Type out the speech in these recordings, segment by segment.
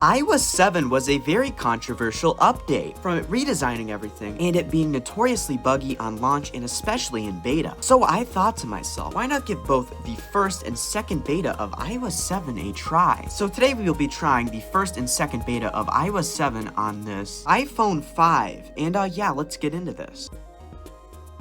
iOS 7 was a very controversial update, from it redesigning everything and it being notoriously buggy on launch and especially in beta. So I thought to myself, why not give both the first and second beta of iOS 7 a try? So today we will be trying the first and second beta of iOS 7 on this iPhone 5, and yeah, let's get into this.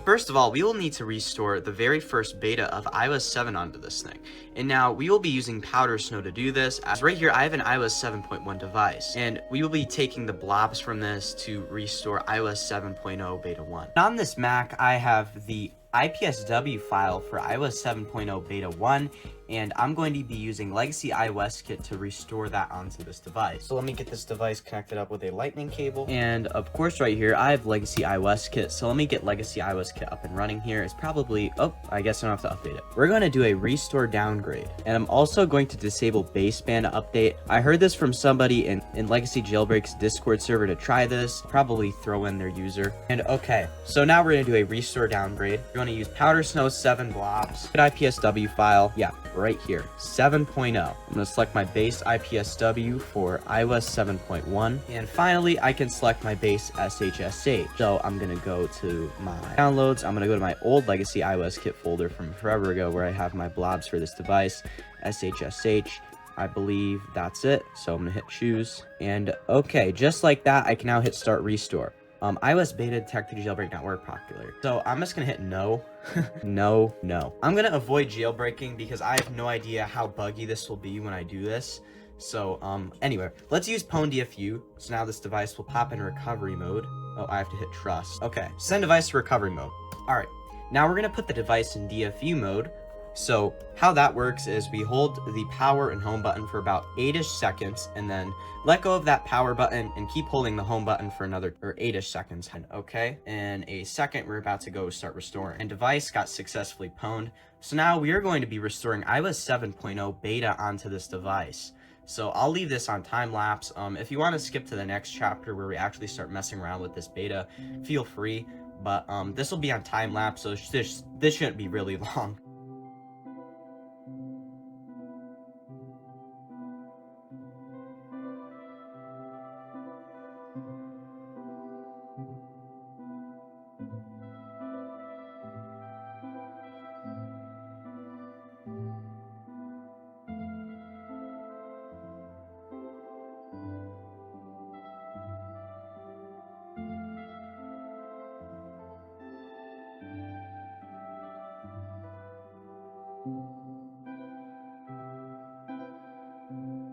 First of all, we will need to restore the very first beta of iOS 7 onto this thing. And now we will be using Powder Snow to do this, as right here I have an iOS 7.1 device. And we will be taking the blobs from this to restore iOS 7.0 beta 1. On this Mac, I have the IPSW file for iOS 7.0 beta 1, and I'm going to be using Legacy iOS Kit to restore that onto this device. So let me get this device connected up with a lightning cable, and of course right here I have Legacy iOS Kit, so let me get Legacy iOS Kit up and running here. It's probably, oh, I guess I don't have to update it. We're going to do a restore downgrade, and I'm also going to disable baseband update. I heard this from somebody in Legacy Jailbreak's Discord server to try this, probably throw in their user. And okay, so now we're going to do a restore downgrade. We're going to use Powder Snow 7 blobs, IPSW file, yeah, right here, 7.0. I'm going to select my base IPSW for iOS 7.1, and finally I can select my base SHSH. So I'm going to go to my downloads. I'm going to go to my old Legacy iOS Kit folder from forever ago where I have my blobs for this device, SHSH. I believe that's it. So I'm going to hit choose, and okay, just like that, I can now hit start restore. iOS beta detected jailbreak not work popular. So I'm just gonna hit no. no. I'm gonna avoid jailbreaking because I have no idea how buggy this will be when I do this. So anyway, let's use Pwn DFU. So now this device will pop in recovery mode. Oh, I have to hit trust. Okay, send device to recovery mode. All right, now we're gonna put the device in DFU mode. So how that works is we hold the power and home button for about 8-ish seconds, and then let go of that power button and keep holding the home button for another 8-ish seconds. Okay, in a second we're about to go start restoring, and device got successfully pwned. So now we are going to be restoring iOS 7.0 beta onto this device. So I'll leave this on time lapse. If you want to skip to the next chapter where we actually start messing around with this beta, feel free, but this will be on time lapse, so this shouldn't be really long.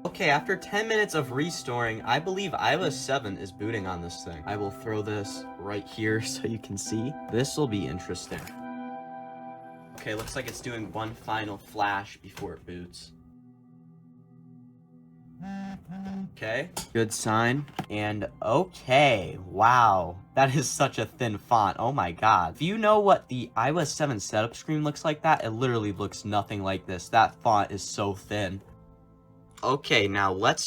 Okay, after 10 minutes of restoring, I believe iOS 7 is booting on this thing. I will throw this right here so you can see. This will be interesting. Okay, looks like it's doing one final flash before it boots. Okay, good sign. And okay, wow, that is such a thin font. Oh my god. If you know what the iOS 7 setup screen looks like, that it literally looks nothing like this. That font is so thin. Okay, now what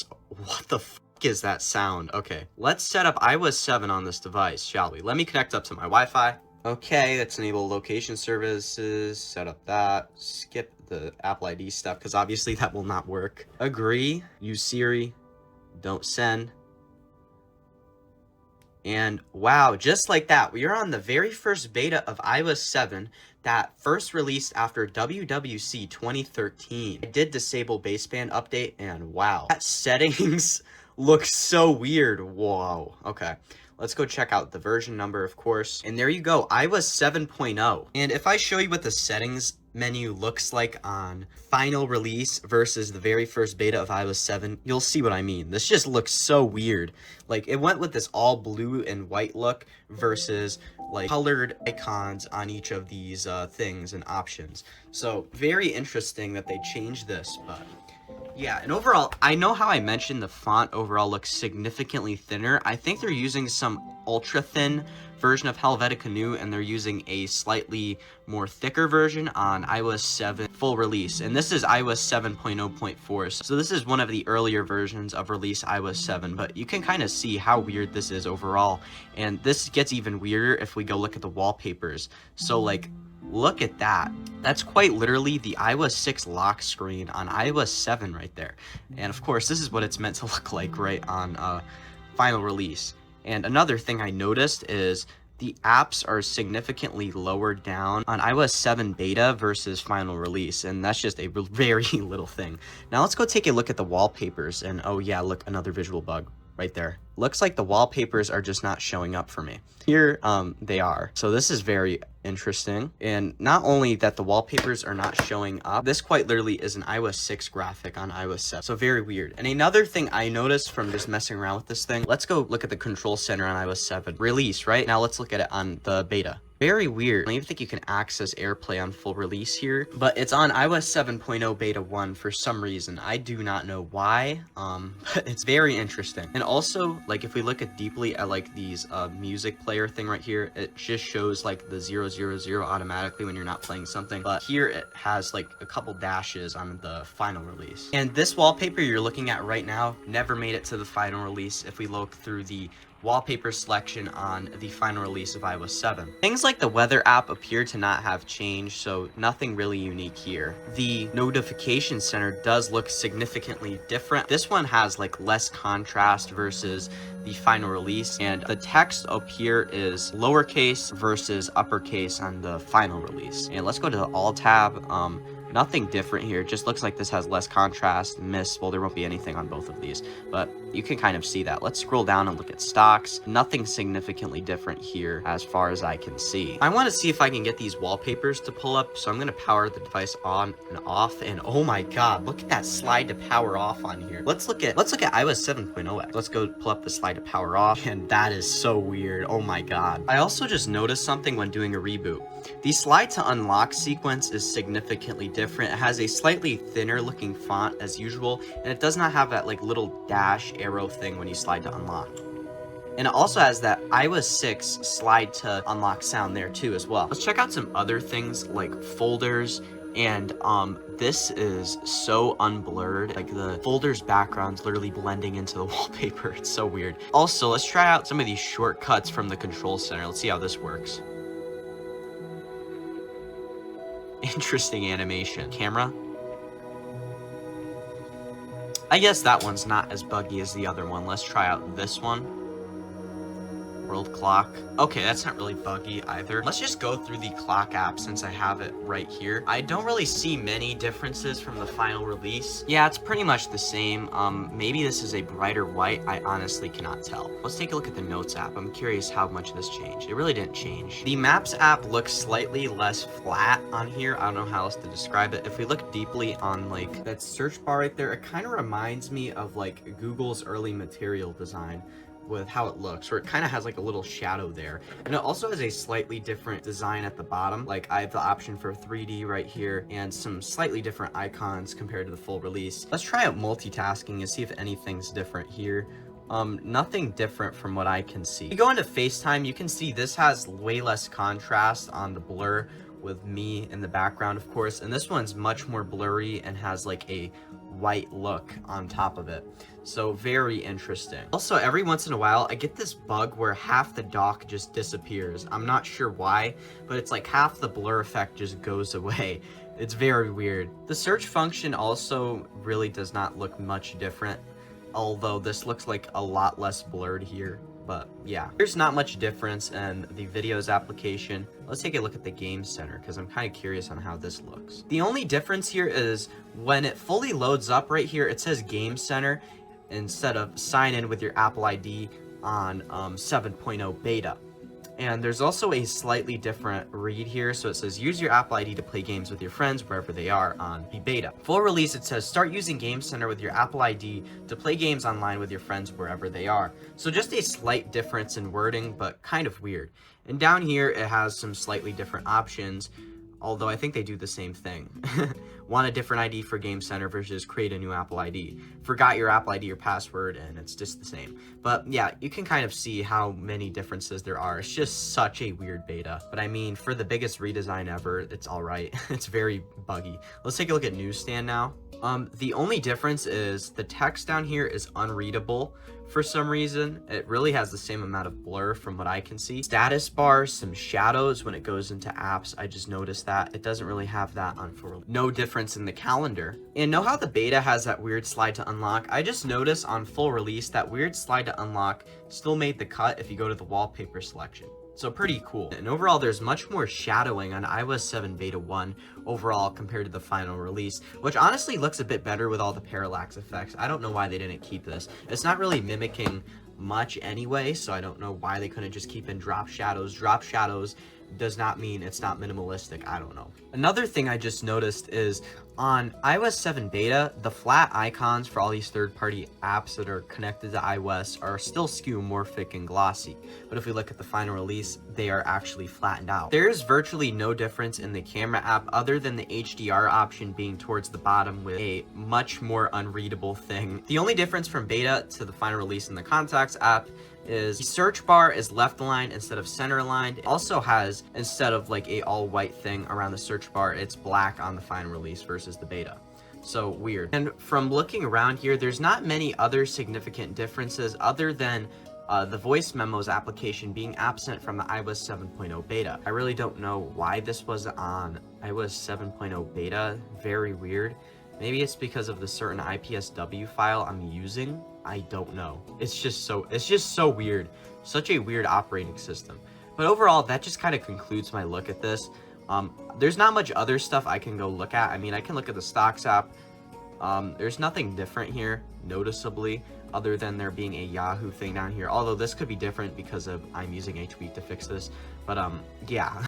the f is that sound? Okay, let's set up iOS 7 on this device, shall we? Let me connect up to my Wi-Fi. Okay, let's enable location services, set up that, skip the Apple ID stuff, because obviously that will not work. Agree, use Siri, don't send. And wow, just like that, we are on the very first beta of iOS 7 that first released after WWC 2013. I did disable baseband update, and wow, that settings looks so weird. Whoa, okay. Let's go check out the version number, of course. And there you go, iOS 7.0. And if I show you what the settings menu looks like on final release versus the very first beta of iOS 7, you'll see what I mean. This just looks so weird. Like, it went with this all blue and white look versus like colored icons on each of these things and options. So very interesting that they changed this, but yeah, and overall, I know how I mentioned the font overall looks significantly thinner. I think they're using some ultra thin version of Helvetica Neue, and they're using a slightly more thicker version on iOS 7 full release. And this is iOS 7.0.4, so this is one of the earlier versions of release iOS 7, but you can kind of see how weird this is overall. And this gets even weirder if we go look at the wallpapers. So like, Look at that. That's quite literally the iOS 6 lock screen on iOS 7 right there. And of course, this is what it's meant to look like right on final release. And another thing I noticed is the apps are significantly lower down on iOS 7 beta versus final release, and that's just a very little thing. Now let's go take a look at the wallpapers, and oh yeah, look, another visual bug right there. Looks like the wallpapers are just not showing up for me. Here, they are. So this is very interesting. And not only that the wallpapers are not showing up, this quite literally is an iOS 6 graphic on iOS 7. So very weird. And another thing I noticed from just messing around with this thing, let's go look at the control center on iOS 7. Release, right? Now let's look at it on the beta. Very weird. I don't even think you can access AirPlay on full release here, but it's on iOS 7.0 beta 1 for some reason. I do not know why, but it's very interesting. And also, like, if we look at deeply at like these music player thing right here, it just shows like the 000 automatically when you're not playing something, but here it has like a couple dashes on the final release. And this wallpaper you're looking at right now never made it to the final release if we look through the wallpaper selection on the final release of iOS 7. Things like the weather app appear to not have changed, so nothing really unique here. The notification center does look significantly different. This one has like less contrast versus the final release, and the text up here is lowercase versus uppercase on the final release. And let's go to the all tab. Nothing different here. It just looks like this has less contrast. Well, there won't be anything on both of these, but you can kind of see that. Let's scroll down and look at stocks. Nothing significantly different here as far as I can see. I want to see if I can get these wallpapers to pull up, so I'm going to power the device on and off, and oh my god, look at that slide to power off on here. Let's look at iOS 7.0. Let's go pull up the slide to power off, and that is so weird. Oh my god. I also just noticed something when doing a reboot. The slide to unlock sequence is significantly different. It has a slightly thinner looking font as usual, and it does not have that like little dash arrow thing when you slide to unlock. And it also has that iOS 6 slide to unlock sound there too as well. Let's check out some other things like folders, and this is so unblurred. Like the folders background's literally blending into the wallpaper. It's so weird. Also, let's try out some of these shortcuts from the control center. Let's see how this works. Interesting animation. Camera. I guess that one's not as buggy as the other one. Let's try out this one. World clock. Okay, that's not really buggy either. Let's just go through the clock app since I have it right here. I don't really see many differences from the final release. Yeah, it's pretty much the same. Maybe this is a brighter white. I honestly cannot tell. Let's take a look at the notes app. I'm curious how much this changed. It really didn't change. The maps app looks slightly less flat on here. I don't know how else to describe it. If we look deeply on like that search bar right there, it kind of reminds me of like Google's early material design with how it looks, where it kind of has like a little shadow there. And it also has a slightly different design at the bottom. Like I have the option for 3D right here and some slightly different icons compared to the full release. Let's try out multitasking and see if anything's different here. Nothing different from what I can see. If you go into FaceTime, you can see this has way less contrast on the blur with me in the background, of course, and this one's much more blurry and has like a white look on top of it. So very interesting. Also, every once in a while I get this bug where half the dock just disappears. I'm not sure why, but it's like half the blur effect just goes away. It's very weird. The search function also really does not look much different, although this looks like a lot less blurred here. But yeah, there's not much difference in the videos application. Let's take a look at the game center because I'm kind of curious on how this looks. The only difference here is when it fully loads up right here, it says game center instead of sign in with your Apple ID on 7.0 beta. And there's also a slightly different read here. So it says use your Apple ID to play games with your friends wherever they are on the beta. Full release, it says start using Game Center with your Apple ID to play games online with your friends wherever they are. So just a slight difference in wording, but kind of weird. And down here, it has some slightly different options, although I think they do the same thing. Want a different ID for Game Center versus create a new Apple ID. Forgot your Apple ID or password, and it's just the same. But yeah, you can kind of see how many differences there are. It's just such a weird beta. But I mean, for the biggest redesign ever, it's all right. It's very buggy. Let's take a look at Newsstand now. The only difference is the text down here is unreadable for some reason. It really has the same amount of blur from what I can see. Status bar, some shadows when it goes into apps. I just noticed that. It doesn't really have that on full. No difference in the calendar. And know how the beta has that weird slide to unlock? I just noticed on full release that weird slide to unlock still made the cut if you go to the wallpaper selection. So pretty cool. And overall, there's much more shadowing on iOS 7 Beta 1 overall compared to the final release, which honestly looks a bit better with all the parallax effects. I don't know why they didn't keep this. It's not really mimicking much anyway, so I don't know why they couldn't just keep in drop shadows. Drop shadows does not mean it's not minimalistic. I don't know. Another thing I just noticed is on iOS 7 beta, the flat icons for all these third-party apps that are connected to iOS are still skeuomorphic and glossy. But if we look at the final release, they are actually flattened out. There is virtually no difference in the camera app other than the HDR option being towards the bottom with a much more unreadable thing. The only difference from beta to the final release in the Contacts app is the search bar is left aligned instead of center aligned. It also has, instead of like a all white thing around the search bar, it's black on the final release versus the beta. So weird. And from looking around here, there's not many other significant differences other than the voice memos application being absent from the iOS 7.0 beta. I really don't know why this was on iOS 7.0 beta. Very weird. Maybe it's because of the certain IPSW file I'm using. I don't know. It's just so weird. Such a weird operating system. But overall, that just kind of concludes my look at this. There's not much other stuff I can go look at. I mean, I can look at the stocks app. There's nothing different here, noticeably, other than there being a Yahoo thing down here. Although this could be different because of I'm using HB to fix this. But yeah.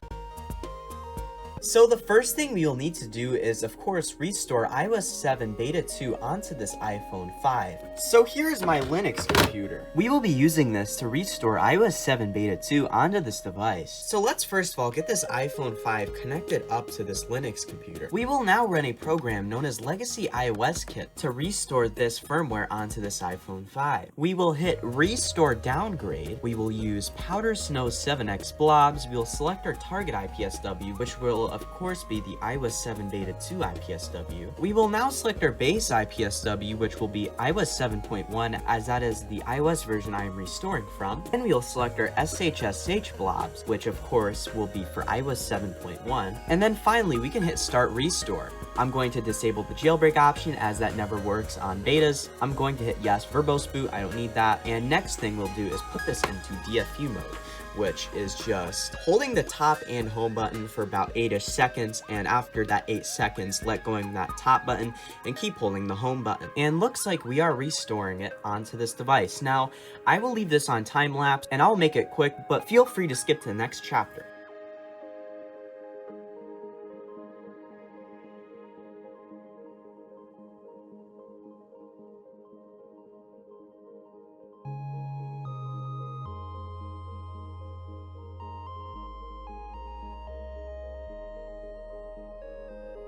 So the first thing we will need to do is, of course, restore iOS 7 Beta 2 onto this iPhone 5. So here's my Linux computer. We will be using this to restore iOS 7 Beta 2 onto this device. So let's first of all get this iPhone 5 connected up to this Linux computer. We will now run a program known as Legacy iOS Kit to restore this firmware onto this iPhone 5. We will hit Restore Downgrade. We will use Powder Snow 7X Blobs. We will select our target IPSW, which will of course be the iOS 7 Beta 2 IPSW. We will now select our base IPSW, which will be iOS 7.1, as that is the iOS version I am restoring from. Then we will select our SHSH blobs, which of course will be for iOS 7.1. And then finally, we can hit Start Restore. I'm going to disable the jailbreak option as that never works on betas. I'm going to hit yes, verbose boot, I don't need that. And next thing we'll do is put this into DFU mode, which is just holding the top and home button for about 8-ish seconds, and after that 8 seconds, let going that top button and keep holding the home button. And looks like we are restoring it onto this device. Now, I will leave this on time lapse and I'll make it quick, but feel free to skip to the next chapter.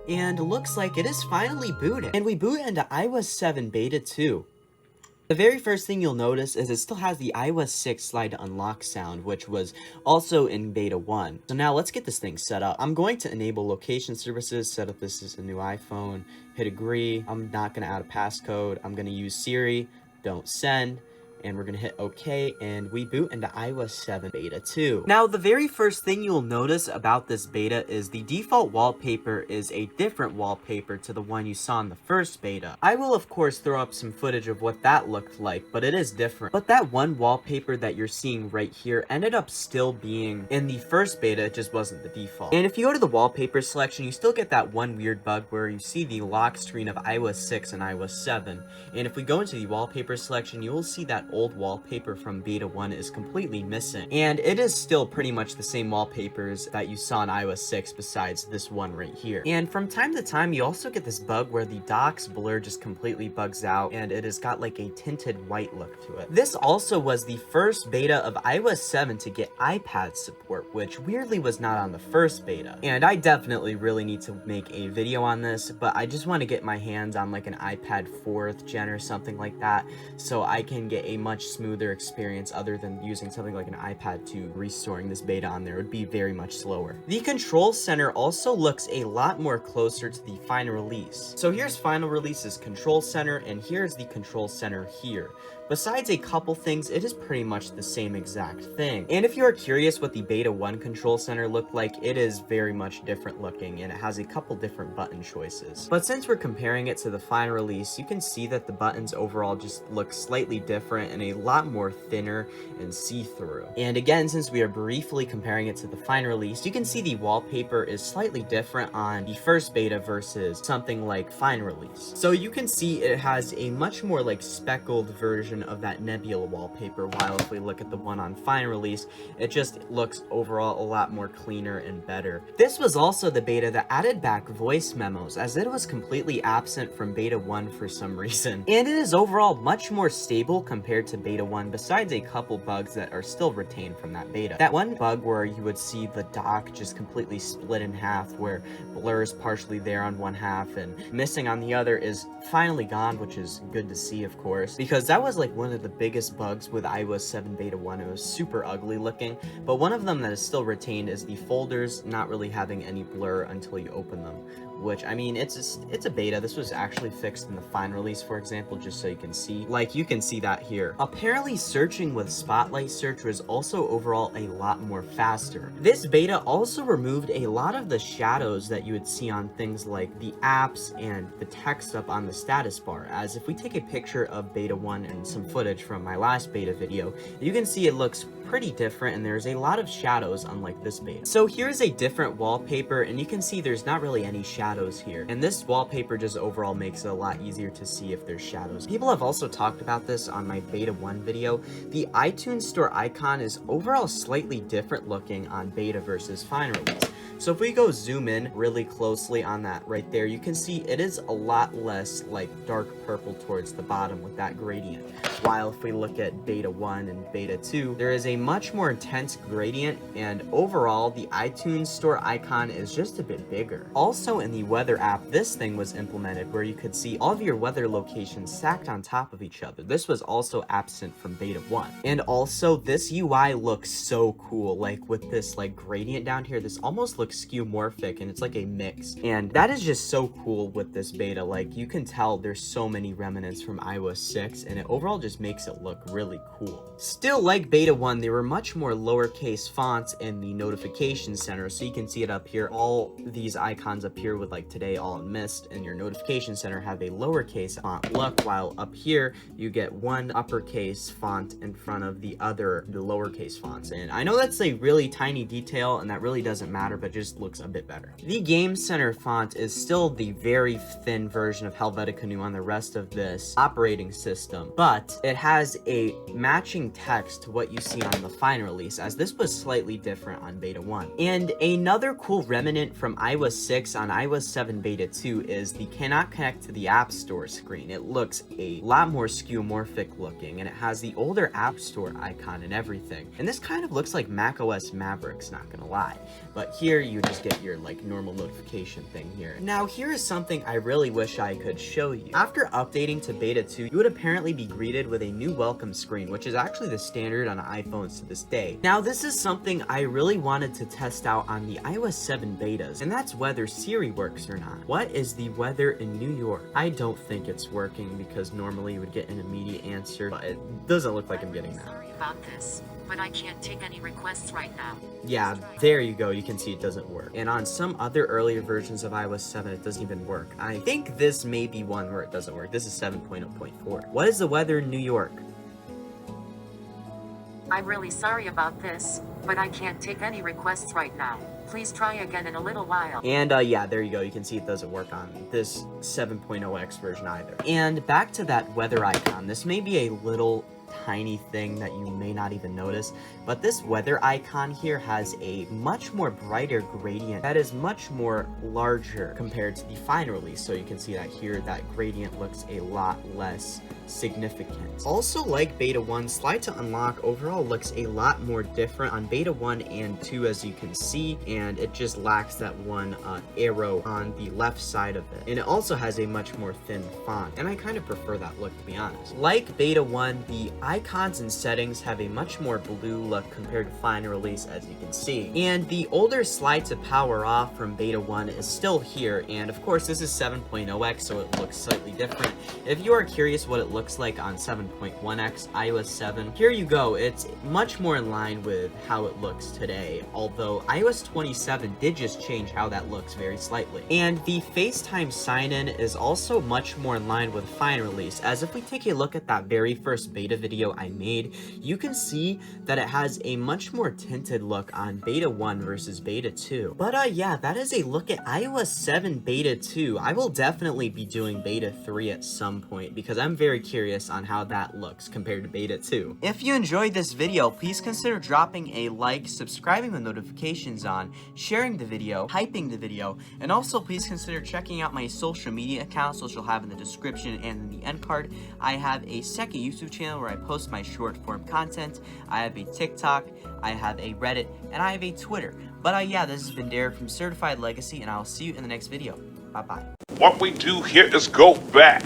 And looks like it is finally booted. And we boot into iOS 7 Beta 2. The very first thing you'll notice is it still has the iOS 6 slide to unlock sound, which was also in Beta 1. So now let's get this thing set up. I'm going to enable location services, set up this as a new iPhone, hit agree. I'm not going to add a passcode. I'm going to use Siri, don't send. And we're going to hit OK, and we boot into iOS 7 Beta 2. Now, the very first thing you'll notice about this beta is the default wallpaper is a different wallpaper to the one you saw in the first beta. I will, of course, throw up some footage of what that looked like, but it is different. But that one wallpaper that you're seeing right here ended up still being in the first beta, it just wasn't the default. And if you go to the wallpaper selection, you still get that one weird bug where you see the lock screen of iOS 6 and iOS 7. And if we go into the wallpaper selection, you will see that old wallpaper from Beta 1 is completely missing. And it is still pretty much the same wallpapers that you saw in iOS 6 besides this one right here. And from time to time, you also get this bug where the dock's blur just completely bugs out and it has got like a tinted white look to it. This also was the first beta of iOS 7 to get iPad support, which weirdly was not on the first beta. And I definitely really need to make a video on this, but I just want to get my hands on like an iPad 4th gen or something like that so I can get a much smoother experience other than using something like an iPad to restoring this beta on there. It would be very much slower. The control center also looks a lot more closer to the final release. So here's final release's control center, and here's the control center here. Besides a couple things, it is pretty much the same exact thing. And if you are curious what the Beta 1 control center looked like, it is very much different looking, and it has a couple different button choices. But since we're comparing it to the final release, you can see that the buttons overall just look slightly different and a lot more thinner and see-through. And again, since we are briefly comparing it to the final release, you can see the wallpaper is slightly different on the first beta versus something like final release. So you can see it has a much more like speckled version of that nebula wallpaper, while if we look at the one on final release, it just looks overall a lot more cleaner and better. This was also the beta that added back voice memos, as it was completely absent from beta 1 for some reason. And it is overall much more stable compared to beta 1, besides a couple bugs that are still retained from that beta. That one bug where you would see the dock just completely split in half, where blur is partially there on one half and missing on the other, is finally gone, which is good to see, of course, because that was like one of the biggest bugs with iOS 7 beta 1. It was super ugly looking, but one of them that is still retained is the folders not really having any blur until you open them, which, I mean, it's a beta. This was actually fixed in the final release, for example, just so you can see. Like, you can see that here. Apparently, searching with Spotlight Search was also overall a lot more faster. This beta also removed a lot of the shadows that you would see on things like the apps and the text up on the status bar, as if we take a picture of beta 1 and some footage from my last beta video, you can see it looks pretty different, and there's a lot of shadows unlike this beta. So here's a different wallpaper, and you can see there's not really any shadows here, and this wallpaper just overall makes it a lot easier to see if there's shadows. People have also talked about this on my beta 1 video. The iTunes Store icon is overall slightly different looking on beta versus final release. So if we go zoom in really closely on that right there, you can see it is a lot less like dark purple towards the bottom with that gradient. While if we look at beta 1 and beta 2, there is a much more intense gradient, and overall the iTunes Store icon is just a bit bigger. Also in the weather app, this thing was implemented where you could see all of your weather locations stacked on top of each other. This was also absent from beta 1. And also this UI looks so cool, like with this like gradient down here. This almost looks skeuomorphic, and it's like a mix, and that is just so cool with this beta. Like, you can tell there's so many remnants from iOS 6, and it overall just makes it look really cool. Still, like beta 1, there were much more lowercase fonts in the notification center, so you can see it up here. All these icons up here with like today all in mist and your notification center have a lowercase font look, while up here you get one uppercase font in front of the lowercase fonts. And I know that's a really tiny detail and that really doesn't matter, but just looks a bit better. The Game Center font is still the very thin version of Helvetica Neue on the rest of this operating system, but it has a matching text to what you see on the final release, as this was slightly different on beta 1. And another cool remnant from iOS 6 on iOS 7 beta 2 is the cannot connect to the App Store screen. It looks a lot more skeuomorphic looking, and it has the older App Store icon and everything. And this kind of looks like macOS Mavericks, not gonna lie. But here you just get your like normal notification thing here. Now here is something I really wish I could show you. After updating to beta 2, you would apparently be greeted with a new welcome screen, which is actually the standard on iPhones to this day. Now this is something I really wanted to test out on the iOS 7 betas, and that's whether Siri works or not. What is the weather in New York? I don't think it's working, because normally you would get an immediate answer, but it doesn't look like I'm getting that. Sorry about this, but I can't take any requests right now. Yeah, there you go. You can see it doesn't work. And on some other earlier versions of iOS 7, it doesn't even work. I think this may be one where it doesn't work. This is 7.0.4. What is the weather in New York? I'm really sorry about this, but I can't take any requests right now. Please try again in a little while. And yeah, there you go. You can see it doesn't work on this 7.0x version either. And back to that weather icon. This may be a little tiny thing that you may not even notice, but this weather icon here has a much more brighter gradient that is much more larger compared to the final release. So you can see that here, that gradient looks a lot less significant. Also, like beta 1, slide to unlock overall looks a lot more different on beta 1 and 2, as you can see, and it just lacks that one arrow on the left side of it. And it also has a much more thin font, and I kind of prefer that look, to be honest. Like beta 1, the icons and settings have a much more blue look compared to final release, as you can see. And the older slide to power off from beta 1 is still here, and of course this is 7.0x, so it looks slightly different. If you are curious what it looks like on 7.1x, iOS 7, here you go. It's much more in line with how it looks today, although iOS 27 did just change how that looks very slightly. And the FaceTime sign-in is also much more in line with final release, as if we take a look at that very first beta video I made, you can see that it has a much more tinted look on beta 1 versus beta 2. But yeah, that is a look at iOS 7 beta 2. I will definitely be doing beta 3 at some point, because I'm very curious on how that looks compared to beta 2. If you enjoyed this video, please consider dropping a like, subscribing with notifications on, sharing the video, hyping the video, and also please consider checking out my social media accounts, which you'll have in the description and in the end card. I have a second YouTube channel where I post my short form content. I have a TikTok, I have a Reddit, and I have a Twitter. But yeah, this has been Derek from CertifiedLegacy, and I'll see you in the next video. Bye-bye. What we do here is go back.